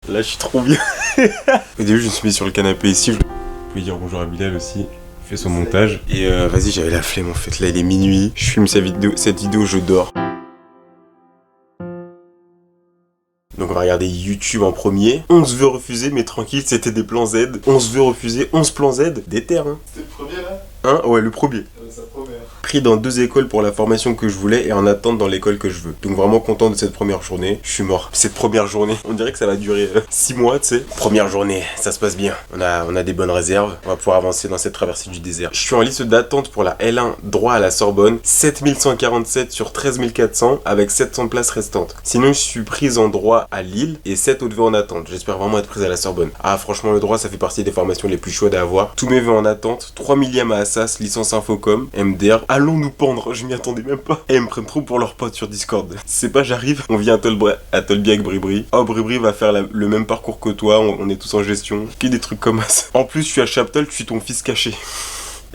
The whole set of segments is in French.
Là, je suis trop bien. Au début, je me suis mis sur le canapé ici. Je peux dire bonjour à Bilal aussi. Il fait son montage. Et vas-y, j'avais la flemme en fait. Là, il est minuit. Je filme cette vidéo, je dors. Donc on va regarder YouTube en premier. 11 vœux refusés, mais tranquille, c'était des plans Z. 11 vœux refusés, 11 plans Z. Des terres, hein. C'était le premier là? Hein? Ouais, le premier. Ça promet. Pris dans 2 écoles pour la formation que je voulais et en attente dans l'école que je veux. Donc vraiment content de cette première journée. Je suis mort. Cette première journée, on dirait que ça va durer 6 mois, tu sais. Première journée, ça se passe bien. On a des bonnes réserves. On va pouvoir avancer dans cette traversée du désert. Je suis en liste d'attente pour la L1 droit à la Sorbonne. 7147 sur 13400 avec 700 places restantes. Sinon, je suis prise en droit à Lille et 7 autres vœux en attente. J'espère vraiment être prise à la Sorbonne. Ah, franchement, le droit, ça fait partie des formations les plus chaudes à avoir. Tous mes vœux en attente. 3 millièmes à Assas, licence Infocom, MDR. Allons nous pendre, je m'y attendais même pas. Et ils me prennent trop pour leurs potes sur Discord. C'est pas j'arrive, on vient à Tolbi avec Bribri. Oh, Bribri va faire le même parcours que toi, on est tous en gestion. Que des trucs comme ça. En plus, je suis à Chaptal, je suis ton fils caché.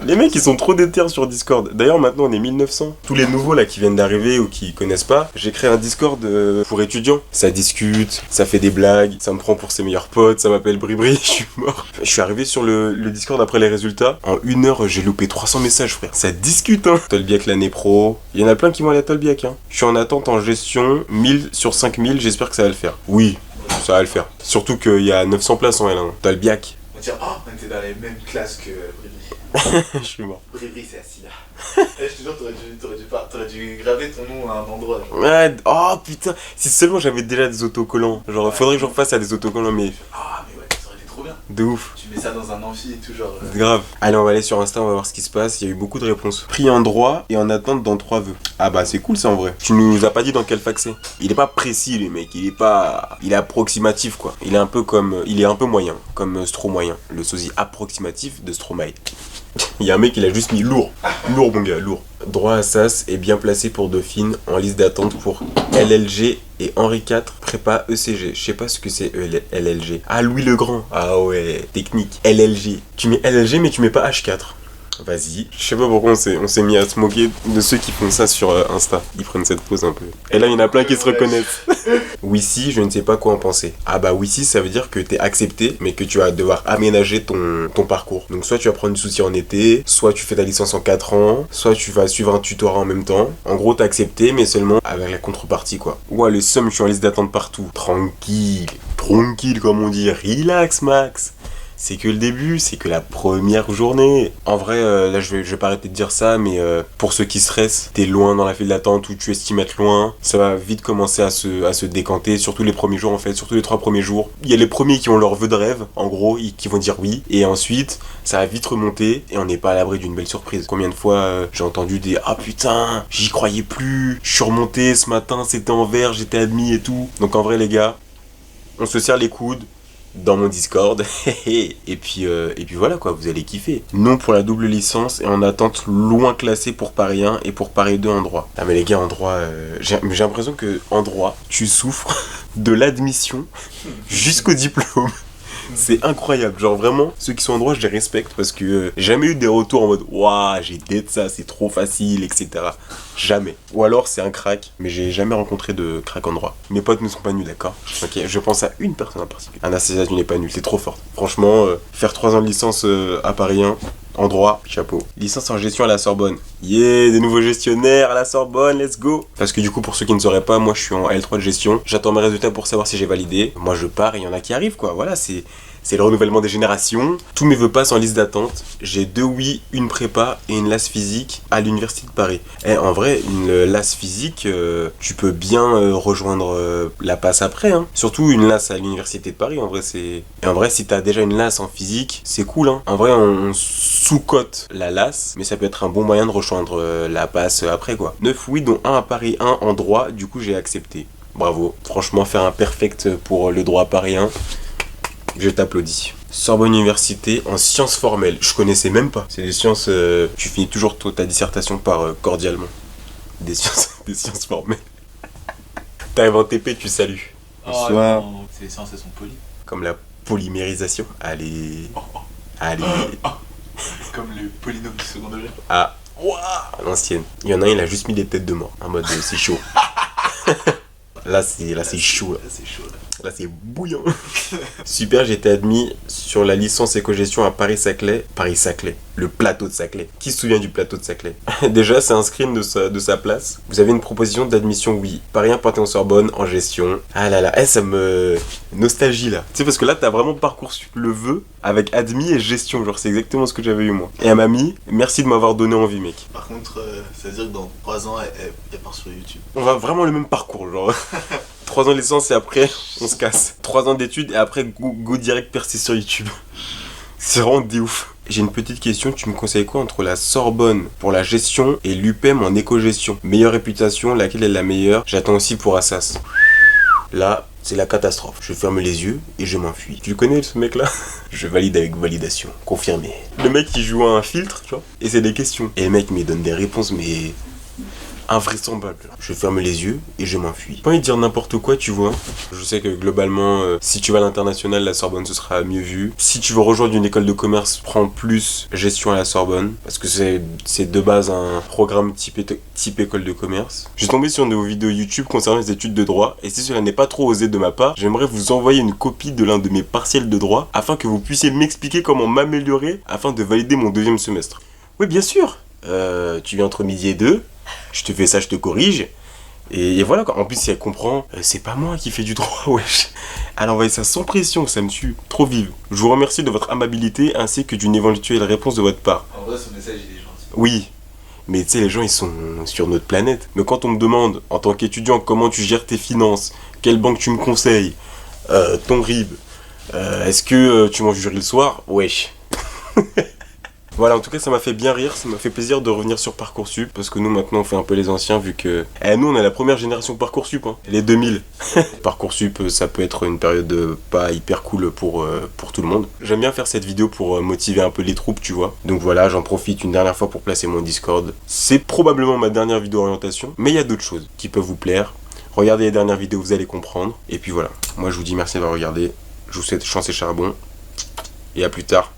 Les mecs ils sont trop déter sur Discord. D'ailleurs maintenant on est 1900. Tous les nouveaux là qui viennent d'arriver ou qui connaissent pas, j'ai créé un Discord pour étudiants. Ça discute, ça fait des blagues, ça me prend pour ses meilleurs potes, ça m'appelle Bribri, je suis mort. Je suis arrivé sur le Discord après les résultats. En 1 heure j'ai loupé 300 messages frère. Ça discute hein. Tolbiac l'année pro. Il y en a plein qui vont aller à Tolbiac hein. Je suis en attente en gestion 1000 sur 5000, j'espère que ça va le faire. Oui, ça va le faire. Surtout qu'il y a 900 places en L1. Tolbiac. On va dire, oh, on était dans les mêmes classes que Bribri. Je suis mort. Bribri, c'est assis là. Je te jure, t'aurais dû graver ton nom à un endroit. Genre. Ouais, oh putain, si seulement j'avais déjà des autocollants. Genre, faudrait que je refasse à des autocollants, mais. Ah, mais ouais, ça aurait été trop bien. De ouf. Tu mets ça dans un amphi et tout, genre. Grave. Allez, on va aller sur Insta, on va voir ce qui se passe. Il y a eu beaucoup de réponses. Pris en droit et en attente dans 3 vœux. Ah bah, c'est cool ça en vrai. Tu nous as pas dit dans quelle fac c'est. Il est pas précis, le mec. Il est approximatif quoi. Il est un peu moyen, comme Stromae. Le sosie approximatif de Stromae. Il y a un mec, il a juste mis lourd. Lourd, mon gars, lourd. Droit à Sas est bien placé pour Dauphine en liste d'attente pour LLG et Henri IV, prépa ECG. Je sais pas ce que c'est LLG. Ah, Louis le Grand. Ah ouais, technique. LLG. Tu mets LLG, mais tu mets pas H4. Vas-y. Je sais pas pourquoi on s'est mis à se moquer de ceux qui font ça sur Insta. Ils prennent cette pause un peu. Et là, il y en a plein qui se reconnaissent. Oui, si, je ne sais pas quoi en penser. Ah bah oui, si, ça veut dire que t'es accepté, mais que tu vas devoir aménager ton parcours. Donc soit tu vas prendre du souci en été, soit tu fais ta licence en 4 ans, soit tu vas suivre un tutorat en même temps. En gros, t'es accepté, mais seulement avec la contrepartie, quoi. Ouais, le somme, je suis en liste d'attente partout. Tranquille, comme on dit. Relax, Max. C'est que le début, c'est que la première journée. En vrai, là, je vais pas arrêter de dire ça, mais pour ceux qui stressent, t'es loin dans la file d'attente ou tu estimes être loin, ça va vite commencer à se décanter, surtout les premiers jours en fait, surtout les 3 premiers jours. Il y a les premiers qui ont leur vœu de rêve, en gros, qui vont dire oui, et ensuite, ça va vite remonter, et on n'est pas à l'abri d'une belle surprise. Combien de fois j'ai entendu des « Ah putain, j'y croyais plus, je suis remonté ce matin, c'était en vert, j'étais admis et tout ». Donc en vrai les gars, on se serre les coudes, dans mon Discord et puis voilà quoi, vous allez kiffer. Non pour la double licence et en attente loin classé pour Paris 1 et pour Paris 2 en droit. Ah mais les gars en droit, j'ai l'impression que en droit tu souffres de l'admission jusqu'au diplôme. C'est incroyable, genre vraiment, ceux qui sont en droit, je les respecte parce que j'ai jamais eu des retours en mode waouh, j'ai d'être ça, c'est trop facile, etc. Jamais. Ou alors c'est un crack, mais j'ai jamais rencontré de crack en droit. Mes potes ne sont pas nuls, d'accord? Ok, je pense à une personne en particulier. Anastasia, tu n'es pas nul, t'es trop forte. Franchement, faire 3 ans de licence à Paris 1, en droit, chapeau. Licence en gestion à la Sorbonne. Yeah, des nouveaux gestionnaires à la Sorbonne, let's go. Parce que du coup, pour ceux qui ne sauraient pas, moi je suis en L3 de gestion. J'attends mes résultats pour savoir si j'ai validé. Moi je pars et il y en a qui arrivent quoi. Voilà, c'est le renouvellement des générations. Tous mes vœux passent en liste d'attente. J'ai 2 oui, une prépa et une LAS physique à l'université de Paris. Et en vrai, une LAS physique, tu peux bien rejoindre la passe après. Hein. Surtout une LAS à l'université de Paris. En vrai, et en vrai, si t'as déjà une LAS en physique, c'est cool. Hein. En vrai, on sous-cote la LAS, mais ça peut être un bon moyen de rejoindre la passe après quoi. 9 oui, dont 1 à Paris 1 en droit. Du coup, j'ai accepté. Bravo. Franchement, faire un perfect pour le droit à Paris 1. Je t'applaudis. Sorbonne Université en sciences formelles. Je connaissais même pas. C'est des sciences... tu finis toujours ta dissertation par cordialement. Des sciences formelles. T'arrives en TP, tu salues. Bonsoir. Oh, non, ces sciences, elles sont polies. Comme la polymérisation. Allez. Allez. Comme le polynôme du second degré. Ah. À l'ancienne. Il y en a un, il a juste mis des têtes de mort. En mode, c'est chaud. Là, c'est chaud. Là. C'est chaud, là. Là, c'est bouillant. Super, j'ai été admis sur la licence éco-gestion à Paris-Saclay. Paris-Saclay, le plateau de Saclay. Qui se souvient du plateau de Saclay? Déjà, c'est un screen de sa place. Vous avez une proposition d'admission, oui. Paris Panthéon-Sorbonne en gestion. Ah là là, ça me... Nostalgie, là. Tu sais, parce que là, t'as vraiment Parcoursup le vœu avec admis et gestion. Genre, c'est exactement ce que j'avais eu, moi. Et à mamie, merci de m'avoir donné envie, mec. Par contre, c'est-à-dire que dans 3 ans, elle part sur YouTube. On va vraiment le même parcours, genre. 3 ans de licence et après, on se casse. 3 ans d'études et après, go direct percer sur YouTube. C'est vraiment des ouf. J'ai une petite question, tu me conseilles quoi entre la Sorbonne pour la gestion et l'UPEM en éco-gestion? Meilleure réputation, laquelle est la meilleure? J'attends aussi pour Assas. Là, c'est la catastrophe. Je ferme les yeux et je m'enfuis. Tu le connais ce mec là? Je valide avec validation. Confirmé. Le mec il joue à un filtre, tu vois, et c'est des questions. Et le mec me donne des réponses mais... invraisemblable. Je ferme les yeux et je m'enfuis. Pas envie de dire n'importe quoi, tu vois. Je sais que globalement, si tu vas à l'international, la Sorbonne, ce sera mieux vu. Si tu veux rejoindre une école de commerce, prends plus gestion à la Sorbonne. Parce que c'est de base un programme type école de commerce. Je suis tombé sur nos vidéos YouTube concernant les études de droit. Et si cela n'est pas trop osé de ma part, j'aimerais vous envoyer une copie de l'un de mes partiels de droit afin que vous puissiez m'expliquer comment m'améliorer afin de valider mon 2e semestre. Oui, bien sûr. Tu viens entre midi et 2. Je te fais ça, je te corrige. Et voilà quoi. En plus, si elle comprend, c'est pas moi qui fais du droit, wesh. Elle a envoyé ça sans pression, ça me tue. Trop vive. Je vous remercie de votre amabilité ainsi que d'une éventuelle réponse de votre part. En vrai, ce message, il est gentil. Oui. Mais tu sais, les gens, ils sont sur notre planète. Mais quand on me demande, en tant qu'étudiant, comment tu gères tes finances, quelle banque tu me conseilles, ton RIB, est-ce que tu manges du riz le soir? Wesh. Voilà, en tout cas, ça m'a fait bien rire, ça m'a fait plaisir de revenir sur Parcoursup, parce que nous, maintenant, on fait un peu les anciens, vu que... nous, on est la première génération Parcoursup, hein, les 2000. Parcoursup, ça peut être une période pas hyper cool pour tout le monde. J'aime bien faire cette vidéo pour motiver un peu les troupes, tu vois. Donc voilà, j'en profite une dernière fois pour placer mon Discord. C'est probablement ma dernière vidéo orientation, mais il y a d'autres choses qui peuvent vous plaire. Regardez les dernières vidéos, vous allez comprendre. Et puis voilà, moi, je vous dis merci d'avoir regardé. Je vous souhaite chance et charbon. Et à plus tard.